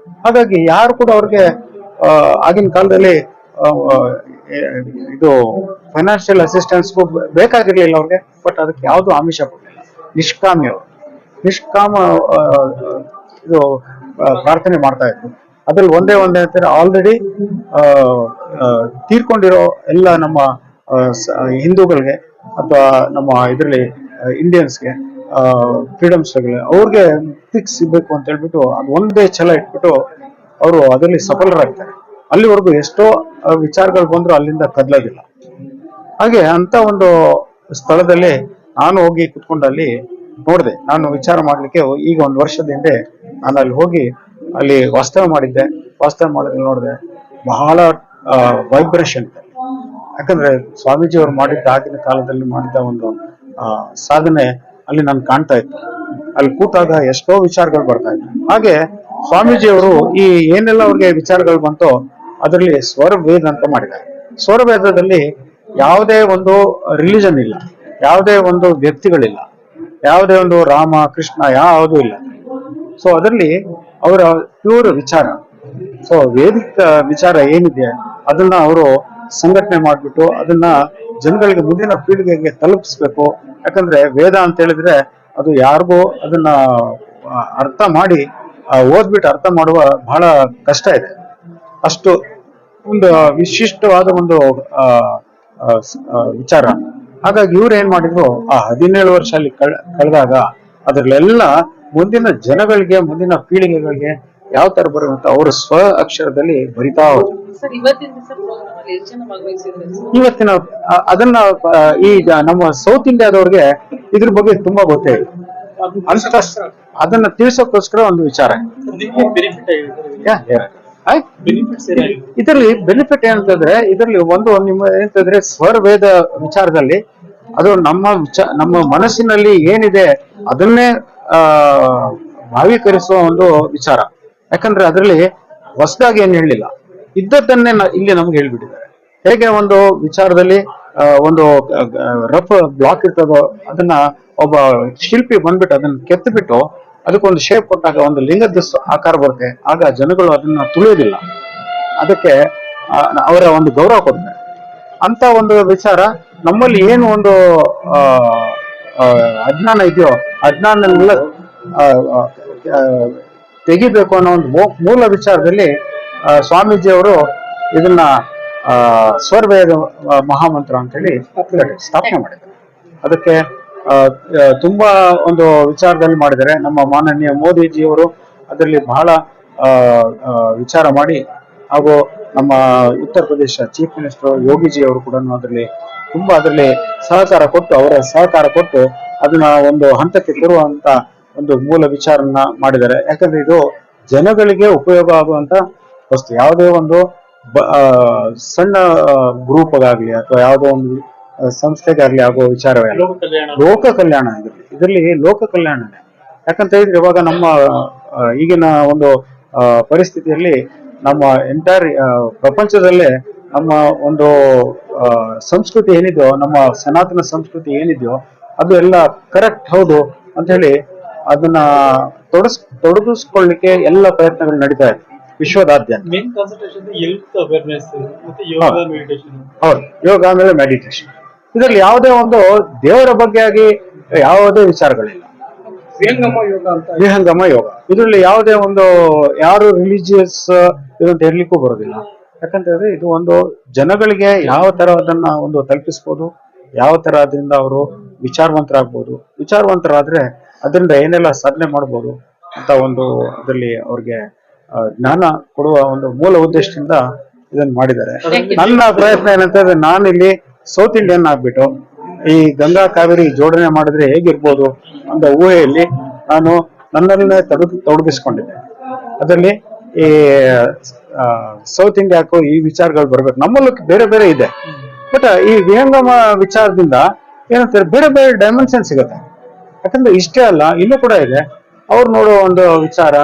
ಹಾಗಾಗಿ ಯಾರು ಕೂಡ ಅವ್ರಿಗೆ ಆಗಿನ ಕಾಲದಲ್ಲಿ ಇದು ಫೈನಾನ್ಷಿಯಲ್ ಅಸಿಸ್ಟೆನ್ಸ್ಗೂ ಬೇಕಾಗಿರ್ಲಿಲ್ಲ ಅವ್ರಿಗೆ, ಬಟ್ ಅದಕ್ಕೆ ಯಾವ್ದು ಆಮಿಷ ಕೊಡಲಿಲ್ಲ. ನಿಷ್ಕಾಮ ಇದು ಪ್ರಾರ್ಥನೆ ಮಾಡ್ತಾ ಇದ್ರು. ಅದ್ರಲ್ಲಿ ಒಂದೇ ಅಂತಾರೆ, ಆಲ್ರೆಡಿ ತೀರ್ಕೊಂಡಿರೋ ಎಲ್ಲ ನಮ್ಮ ಹಿಂದೂಗಳಿಗೆ ಅಥವಾ ನಮ್ಮ ಇದರಲ್ಲಿ ಇಂಡಿಯನ್ಸ್ಗೆ ಫ್ರೀಡಮ್ ಸ್ಟ್ರಗಲ್ ಅವ್ರಿಗೆ ಮುಕ್ತಿ ಸಿಗ್ಬೇಕು ಅಂತ ಹೇಳ್ಬಿಟ್ಟು ಅದು ಒಂದೇ ಛಲ ಇಟ್ಬಿಟ್ಟು ಅವರು ಅದರಲ್ಲಿ ಸಫಲರಾಗ್ತಾರೆ. ಅಲ್ಲಿವರೆಗೂ ಎಷ್ಟೋ ವಿಚಾರಗಳು ಬಂದ್ರು ಅಲ್ಲಿಂದ ಕದಲೋದಿಲ್ಲ. ಹಾಗೆ ಅಂತ ಒಂದು ಸ್ಥಳದಲ್ಲಿ ನಾನು ಹೋಗಿ ಕುತ್ಕೊಂಡು ಅಲ್ಲಿ ನೋಡಿದೆ. ನಾನು ವಿಚಾರ ಮಾಡ್ಲಿಕ್ಕೆ ಈಗ 1 ವರ್ಷದ ಹಿಂದೆ ನಾನು ಅಲ್ಲಿ ಹೋಗಿ ಅಲ್ಲಿ ವಾಸ್ತವ ಮಾಡಿದ್ದೆ. ವಾಸ್ತವ ಮಾಡೋದ್ರಲ್ಲಿ ನೋಡಿದೆ ಬಹಳ ವೈಬ್ರೇಷನ್ ಇದೆ. ಯಾಕಂದ್ರೆ ಸ್ವಾಮೀಜಿ ಅವರು ಮಾಡಿದ್ದ ಆಗಿನ ಕಾಲದಲ್ಲಿ ಮಾಡಿದ್ದ ಒಂದು ಸಾಧನೆ ಅಲ್ಲಿ ನಾನು ಕಾಣ್ತಾ ಇತ್ತು. ಅಲ್ಲಿ ಕೂತಾಗ ಎಷ್ಟೋ ವಿಚಾರಗಳು ಬರ್ತಾ ಇತ್ತು. ಹಾಗೆ ಸ್ವಾಮೀಜಿ ಅವರು ಈ ಏನೆಲ್ಲ ಅವ್ರಿಗೆ ವಿಚಾರಗಳು ಬಂತೋ ಅದರಲ್ಲಿ ಸ್ವರವೇದ ಅಂತ ಮಾಡಿದ್ದಾರೆ. ಸ್ವರವೇದದಲ್ಲಿ ಯಾವುದೇ ಒಂದು ರಿಲಿಜನ್ ಇಲ್ಲ, ಯಾವುದೇ ಒಂದು ವ್ಯಕ್ತಿಗಳಿಲ್ಲ, ಯಾವುದೇ ಒಂದು ರಾಮ ಕೃಷ್ಣ ಯಾವುದೂ ಇಲ್ಲ. ಸೊ ಅದರಲ್ಲಿ ಅವರ ಪ್ಯೂರ್ ವಿಚಾರ, ಸೊ ವೇದಿಕ ವಿಚಾರ ಏನಿದೆ ಅದನ್ನ ಅವರು ಸಂಘಟನೆ ಮಾಡ್ಬಿಟ್ಟು ಅದನ್ನ ಜನಗಳಿಗೆ ಮುಂದಿನ ಪೀಳಿಗೆಗೆ ತಲುಪಿಸ್ಬೇಕು. ಯಾಕಂದ್ರೆ ವೇದ ಅಂತ ಹೇಳಿದ್ರೆ ಅದು ಯಾರಿಗೂ ಅದನ್ನ ಅರ್ಥ ಮಾಡಿ ಓದ್ಬಿಟ್ಟು ಅರ್ಥ ಮಾಡುವ ಬಹಳ ಕಷ್ಟ ಇದೆ. ಅಷ್ಟು ಒಂದು ವಿಶಿಷ್ಟವಾದ ಒಂದು ವಿಚಾರ. ಹಾಗಾಗಿ ಇವ್ರು ಏನ್ ಮಾಡಿದ್ರು, ಆ 17 ವರ್ಷ ಅಲ್ಲಿ ಕಳೆದಾಗ ಅದರಲ್ಲೆಲ್ಲ ಮುಂದಿನ ಜನಗಳಿಗೆ ಮುಂದಿನ ಪೀಳಿಗೆಗಳಿಗೆ ಯಾವ ತರ ಬರುವಂತ ಅವರು ಸ್ವ ಅಕ್ಷರದಲ್ಲಿ ಬರಿತಾ ಹೋದ್ರು. ಇವತ್ತಿನ ಅದನ್ನ ಈಗ ನಮ್ಮ ಸೌತ್ ಇಂಡಿಯಾದವ್ರಿಗೆ ಇದ್ರ ಬಗ್ಗೆ ತುಂಬಾ ಗೊತ್ತೇ ಇಲ್ಲ. ಅದನ್ನ ತಿಳಿಸೋಕೋಸ್ಕರ ಒಂದು ವಿಚಾರ. ಇದರಲ್ಲಿ ಬೆನಿಫಿಟ್ ಏನಂತಂದ್ರೆ ಇದರಲ್ಲಿ ಒಂದು ನಿಮ್ಮ ಏನಂತಂದ್ರೆ ಸ್ವರವೇದ ವಿಚಾರದಲ್ಲಿ ಅದು ನಮ್ಮ ಮನಸ್ಸಿನಲ್ಲಿ ಏನಿದೆ ಅದನ್ನೇ ಭಾವೀಕರಿಸುವ ಒಂದು ವಿಚಾರ. ಯಾಕಂದ್ರೆ ಅದರಲ್ಲಿ ಹೊಸದಾಗಿ ಏನ್ ಹೇಳಲಿಲ್ಲ, ಇದ್ದದ್ದನ್ನೇ ಇಲ್ಲಿ ನಮ್ಗೆ ಹೇಳ್ಬಿಟ್ಟಿದ್ದಾರೆ. ಹೇಗೆ ಒಂದು ವಿಚಾರದಲ್ಲಿ ಒಂದು ರಫ್ ಬ್ಲಾಕ್ ಇರ್ತದೋ ಅದನ್ನ ಒಬ್ಬ ಶಿಲ್ಪಿ ಬಂದ್ಬಿಟ್ಟು ಅದನ್ನ ಕೆತ್ತಬಿಟ್ಟು ಅದಕ್ಕೊಂದು ಶೇಪ್ ಕೊಟ್ಟಾಗ ಒಂದು ಲಿಂಗದ ಆಕಾರ ಬರುತ್ತೆ. ಆಗ ಜನಗಳು ಅದನ್ನ ತುಳಿಯೋದಿಲ್ಲ, ಅದಕ್ಕೆ ಅವರ ಒಂದು ಗೌರವ ಕೊಡ್ತಾರೆ. ಅಂತ ಒಂದು ವಿಚಾರ ನಮ್ಮಲ್ಲಿ ಏನು ಒಂದು ಅಜ್ಞಾನ ಇದೆಯೋ ಅಜ್ಞಾನನೆಲ್ಲ ತೆಗಿಬೇಕು ಅನ್ನೋ ಒಂದು ಮೂಲ ವಿಚಾರದಲ್ಲಿ ಸ್ವಾಮೀಜಿ ಅವರು ಇದನ್ನ ಸ್ವರವೇದ ಮಹಾಮಂತ್ರ ಅಂತ ಹೇಳಿ ಸ್ಥಾಪನೆ ಮಾಡಿದ್ದಾರೆ. ಅದಕ್ಕೆ ತುಂಬಾ ಒಂದು ವಿಚಾರದಲ್ಲಿ ಮಾಡಿದ್ದಾರೆ. ನಮ್ಮ ಮಾನನೀಯ ಮೋದಿಜಿಯವರು ಅದರಲ್ಲಿ ಬಹಳ ವಿಚಾರ ಮಾಡಿ, ಹಾಗೂ ನಮ್ಮ ಉತ್ತರ ಪ್ರದೇಶ ಚೀಫ್ ಮಿನಿಸ್ಟರ್ ಯೋಗಿಜಿ ಅವರು ಕೂಡ ಅದರಲ್ಲಿ ತುಂಬಾ ಅದರಲ್ಲಿ ಸಹಕಾರ ಕೊಟ್ಟು ಅದನ್ನ ಒಂದು ಹಂತಕ್ಕೆ ತರುವಂತ ಒಂದು ಮೂಲ ವಿಚಾರನ ಮಾಡಿದ್ದಾರೆ. ಯಾಕಂದ್ರೆ ಇದು ಜನಗಳಿಗೆ ಉಪಯೋಗ ಆಗುವಂತ ವಸ್ತು. ಯಾವುದೇ ಒಂದು ಸಣ್ಣ ಗ್ರೂಪ್ಗಾಗ್ಲಿ ಅಥವಾ ಯಾವುದೋ ಒಂದು ಸಂಸ್ಥೆಗಾಗ್ಲಿ ಆಗುವ ವಿಚಾರವೇ ಅಲ್ಲ. ಲೋಕ ಕಲ್ಯಾಣ ಇದರಲ್ಲಿ ಲೋಕ ಕಲ್ಯಾಣನೇ. ಯಾಕಂತ ಹೇಳಿದ್ರೆ ಇವಾಗ ನಮ್ಮ ಈಗಿನ ಒಂದು ಪರಿಸ್ಥಿತಿಯಲ್ಲಿ ನಮ್ಮ ಎಂಟೈರ್ ಪ್ರಪಂಚದಲ್ಲೇ ನಮ್ಮ ಒಂದು ಸಂಸ್ಕೃತಿ ಏನಿದೆಯೋ, ನಮ್ಮ ಸನಾತನ ಸಂಸ್ಕೃತಿ ಏನಿದೆಯೋ ಅದು ಎಲ್ಲ ಕರೆಕ್ಟ್ ಹೌದು ಅಂತ ಹೇಳಿ ಅದನ್ನ ತೊಡಗಿಸ್ಕೊಳ್ಳಿಕ್ಕೆ ಎಲ್ಲ ಪ್ರಯತ್ನಗಳು ನಡೀತಾ ಇದೆ ವಿಶ್ವದಾದ್ಯಂತ. ಹೌದು, ಯೋಗ ಆಮೇಲೆ ಮೆಡಿಟೇಷನ್. ಇದರಲ್ಲಿ ಯಾವುದೇ ಒಂದು ದೇವರ ಬಗ್ಗೆ ಆಗಿ ಯಾವುದೇ ವಿಚಾರಗಳಿಲ್ಲ. ವಿಹಂಗಮ ಯೋಗ ಇದರಲ್ಲಿ ಯಾವುದೇ ಒಂದು ಯಾರು ರಿಲಿಜಿಯಸ್ ಇದಂತ ಹೇಳಲಿಕ್ಕೂ ಬರೋದಿಲ್ಲ. ಯಾಕಂತಂದ್ರೆ ಇದು ಒಂದು ಜನಗಳಿಗೆ ಯಾವ ತರ ಅದನ್ನ ಒಂದು ತಲುಪಿಸ್ಬೋದು, ಯಾವ ತರ ಅದರಿಂದ ಅವರು ವಿಚಾರವಂತರಾದ್ರೆ ಅದರಿಂದ ಏನೆಲ್ಲ ಸಾಧನೆ ಮಾಡ್ಬೋದು ಅಂತ ಒಂದು ಅದರಲ್ಲಿ ಅವ್ರಿಗೆ ಜ್ಞಾನ ಕೊಡುವ ಒಂದು ಮೂಲ ಉದ್ದೇಶದಿಂದ ಇದನ್ನ ಮಾಡಿದ್ದಾರೆ. ನನ್ನ ಪ್ರಯತ್ನ ಏನಂತಂದ್ರೆ ನಾನಿಲ್ಲಿ ಸೌತ್ ಇಂಡಿಯನ್ ಆಗ್ಬಿಟ್ಟು ಈ ಗಂಗಾ ಕಾವೇರಿ ಜೋಡಣೆ ಮಾಡಿದ್ರೆ ಹೇಗಿರ್ಬೋದು ಅಂತ ಊಹೆಯಲ್ಲಿ ನಾನು ನನ್ನನ್ನೇ ತೊಡಗಿಸ್ಕೊಂಡಿದ್ದೆ. ಅದರಲ್ಲಿ ಈ ಸೌತ್ ಇಂಡಿಯಾಕ್ಕೂ ಈ ವಿಚಾರಗಳು ಬರ್ಬೇಕು. ನಮ್ಮಲ್ಲೂ ಬೇರೆ ಬೇರೆ ಇದೆ, ಬಟ್ ಈ ವಿಹಂಗಮ ವಿಚಾರದಿಂದ ಏನಂತಾರೆ ಬೇರೆ ಬೇರೆ ಡೈಮೆನ್ಷನ್ ಸಿಗುತ್ತೆ. ಯಾಕಂದ್ರೆ ಇಷ್ಟೇ ಅಲ್ಲ, ಇನ್ನೂ ಕೂಡ ಇದೆ. ಅವ್ರು ನೋಡುವ ಒಂದು ವಿಚಾರ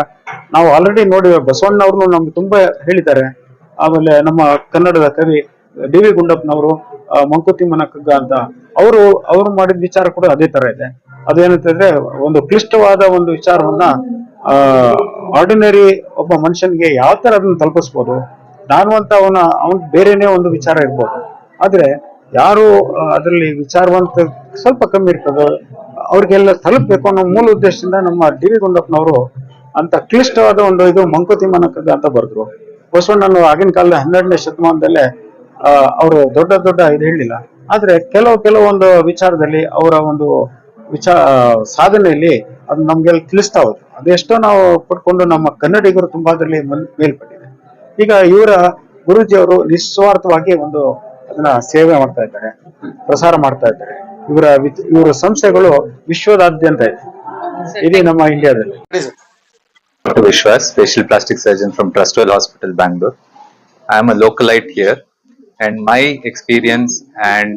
ನಾವು ಆಲ್ರೆಡಿ ನೋಡಿವೆ. ಬಸವಣ್ಣವ್ರನ್ನು ನಮ್ಗೆ ತುಂಬಾ ಹೇಳಿದ್ದಾರೆ. ಆಮೇಲೆ ನಮ್ಮ ಕನ್ನಡದ ಕವಿ ಡಿ.ವಿ. ಗುಂಡಪ್ಪನವರು ಮಂಕುತಿಮ್ಮನ ಕಗ್ಗ ಅಂತ ಅವರು ಮಾಡಿದ ವಿಚಾರ ಕೂಡ ಅದೇ ತರ ಇದೆ. ಅದೇನಂತಂದ್ರೆ ಒಂದು ಕ್ಲಿಷ್ಟವಾದ ಒಂದು ವಿಚಾರವನ್ನ ಆರ್ಡಿನರಿ ಒಬ್ಬ ಮನುಷ್ಯನಿಗೆ ಯಾವ ತರ ಅದನ್ನ ತಲುಪಿಸ್ಬೋದು. ನಾನು ಅಂತ ಅವನ್ ಬೇರೆನೆ ಒಂದು ವಿಚಾರ ಇರ್ಬೋದು, ಆದ್ರೆ ಯಾರು ಅದರಲ್ಲಿ ವಿಚಾರವಂತ ಸ್ವಲ್ಪ ಕಮ್ಮಿ ಇರ್ತದೋ ಅವ್ರಿಗೆಲ್ಲ ತಲುಪಬೇಕು ಅನ್ನೋ ಮೂಲ ಉದ್ದೇಶದಿಂದ ನಮ್ಮ ಡಿ.ವಿ. ಗುಂಡಪ್ಪನವರು ಅಂತ ಕ್ಲಿಷ್ಟವಾದ ಒಂದು ಇದು ಮಂಕುತಿಮ್ಮನ ಕಗ್ಗ ಅಂತ ಬರೆದ್ರು. ಬಸವಣ್ಣನು ಆಗಿನ ಕಾಲದ 12ನೇ ಶತಮಾನದಲ್ಲೇ ಅವರು ದೊಡ್ಡ ಇದು ಹೇಳಲಿಲ್ಲ. ಆದ್ರೆ ಕೆಲವೊಂದು ವಿಚಾರದಲ್ಲಿ ಅವರ ಒಂದು ಸಾಧನೆಯಲ್ಲಿ ಅದು ನಮ್ಗೆಲ್ಲ ತಿಳಿಸ್ತಾ ಹೋದ್ರು. ಅದೆಷ್ಟೋ ನಾವು ಪಡ್ಕೊಂಡು ನಮ್ಮ ಕನ್ನಡಿಗರು ತುಂಬಾ ಅದರಲ್ಲಿ ಮೇಲ್ಪಟ್ಟಿದೆ. ಈಗ ಇವರ ಗುರೂಜಿಯವರು ನಿಸ್ವಾರ್ಥವಾಗಿ ಅದನ್ನ ಸೇವೆ ಮಾಡ್ತಾ ಇದ್ದಾರೆ, ಪ್ರಸಾರ ಮಾಡ್ತಾ ಇದ್ದಾರೆ. ಇವರ ಸಂಸ್ಥೆಗಳು ವಿಶ್ವದಾದ್ಯಂತ ಇದೆ, ಇಡೀ ನಮ್ಮ ಇಂಡಿಯಾದಲ್ಲಿ. Dr. Vishwas, facial plastic surgeon from Trustwell Hospital, Bangalore. I am a localite here, and my experience and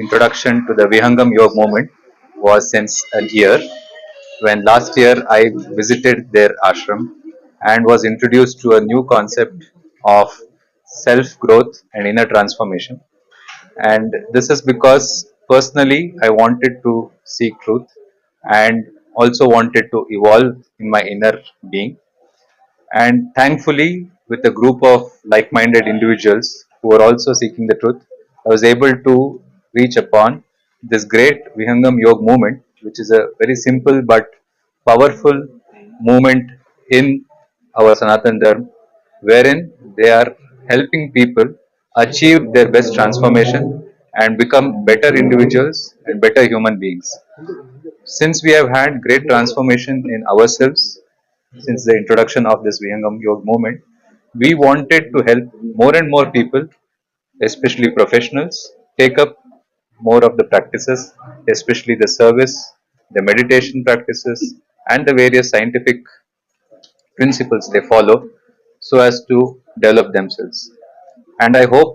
introduction to the Vihangam Yoga movement was since a year, when last year I visited their ashram and was introduced to a new concept of self-growth and inner transformation. And this is because personally I wanted to seek truth and also wanted to evolve in my inner being. And thankfully, with a group of like-minded individuals who are also seeking the truth, I was able to reach upon this great Vihangam Yoga movement, which is a very simple but powerful movement in our Sanatan Dharma, wherein they are helping people achieve their best transformation and become better individuals and better human beings. Since we have had great transformation in ourselves since the introduction of this Vihangam Yoga movement, we wanted to help more and more people, especially professionals, take up more of the practices, especially the service, the meditation practices, and the various scientific principles they follow so as to develop themselves. And I hope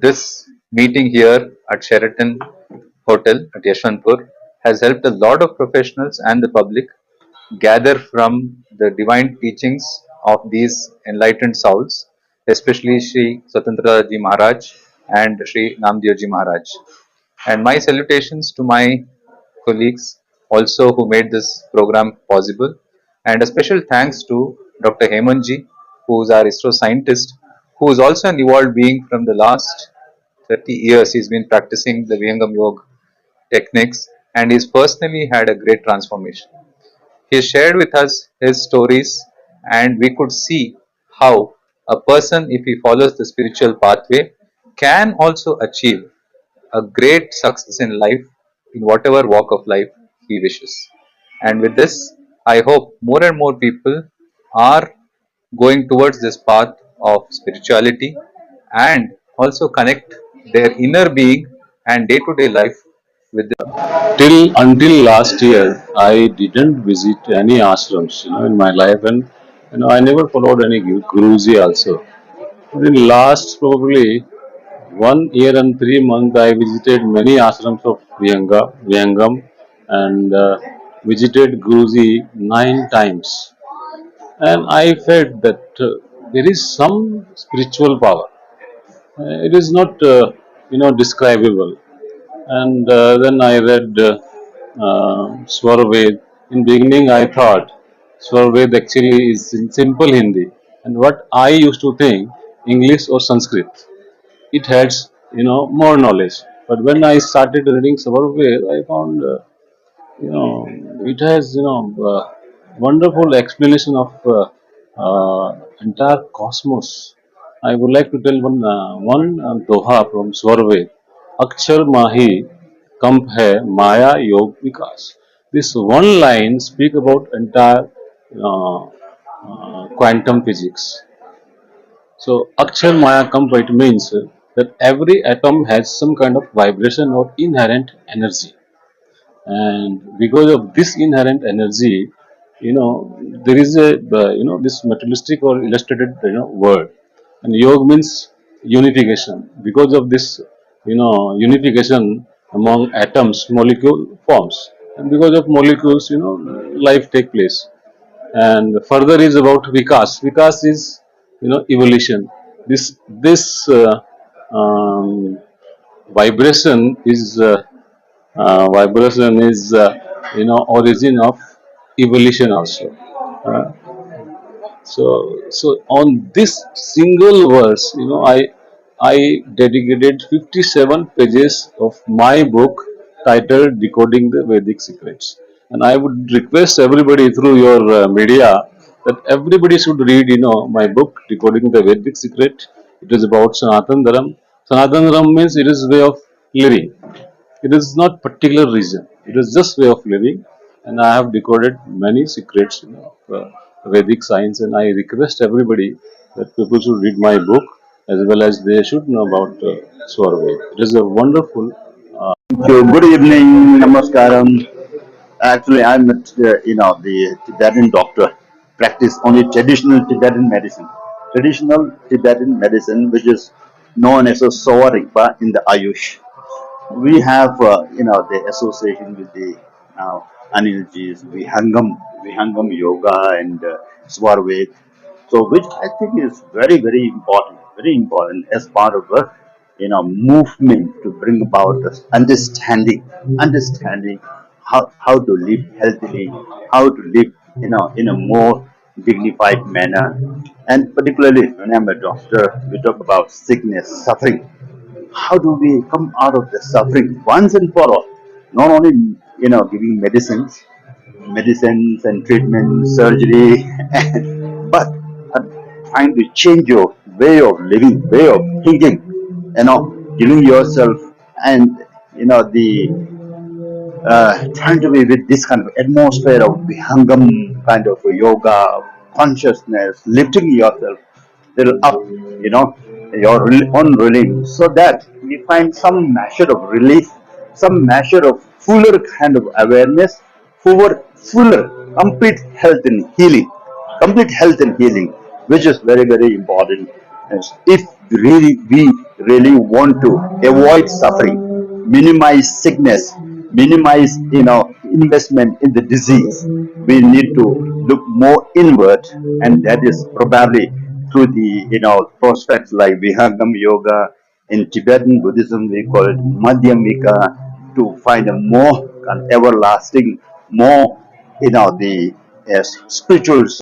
this meeting here at Sheraton Hotel at Yeshwanthpur has helped a lot of professionals and the public gather from the divine teachings of these enlightened souls, especially Sri Swatantraji Maharaj and Sri Namdevji Maharaj. And my salutations to my colleagues also who made this program possible, and a special thanks to Dr. Hemanji, who is our ISRO scientist, who is also an evolved being from the last 30 years. He's been practicing the Vihangam Yoga techniques and he's personally had a great transformation. He shared with us his stories, and we could see how a person, if he follows the spiritual pathway, can also achieve a great success in life in whatever walk of life he wishes. And with this, I hope more and more people are going towards this path of spirituality and also connect their inner being and day to day life with the Till until last year, I didn't visit any ashrams, in my life, and I never followed any guruji also. But in last probably 1 year and 3 months, I visited many ashrams of Vihangam, and visited Guruji 9 times, and I felt that there is some spiritual power. It is not, describable. And then I read Swarved. In beginning, I thought Swarved actually is in simple Hindi, and what I used to think English or Sanskrit. It has more knowledge. But when I started reading Swarved, I found you know it has wonderful explanation of entire cosmos. I would like to tell one doha from Swarved. अक्षर माही कंप है माया योग विकास. This one line speak about entire quantum physics. So Akshar Maya Kampa, it means that every atom has some kind of vibration or inherent energy, and because of this inherent energy, there is a this materialistic or illustrated word, and yoga means unification. Because of this unification among atoms, molecule forms, and because of molecules, life take place. And further is about vikas is evolution. This vibration is origin of evolution also. Uh, so on this single verse, I dedicated 57 pages of my book titled Decoding the Vedic Secrets. And I would request everybody through your media that everybody should read my book Decoding the Vedic Secret. It is about Sanatan Dharam. Sanatan Dharam means it is way of living. It is not particular reason. It is just way of living, and I have decoded many secrets of Vedic science. And I request everybody that people should read my book as well as they should know about Swarved. It is a wonderful. Good evening, namaskaram. Actually, I'm the Tibetan doctor, practice only traditional Tibetan medicine. Traditional Tibetan medicine, which is known as a Sawarikpa in the Ayush. We have, the association with the Anilji's Vihangam Yoga and Swarved. So, which I think is very important as part of a, movement to bring about this understanding how to live healthily, how to live, in a more dignified manner. And particularly when I'm a doctor, we talk about sickness, suffering. How do we come out of the suffering once and for all? Not only giving medicines and treatment, surgery, but trying to change your way of living, way of thinking, giving yourself and the trying to be with this kind of atmosphere of Vihangam kind of yoga, consciousness, lifting yourself little up, your own relief, so that we find some measure of relief, some measure of fuller kind of awareness, fuller complete health and healing, which is very important. Yes. If we really want to avoid suffering, minimize sickness, minimize investment in the disease, we need to look more inward, and that is probably through the prospects like Vihangam Yoga. In Tibetan Buddhism we call it Madhyamika, to find a more everlasting, more the spiritual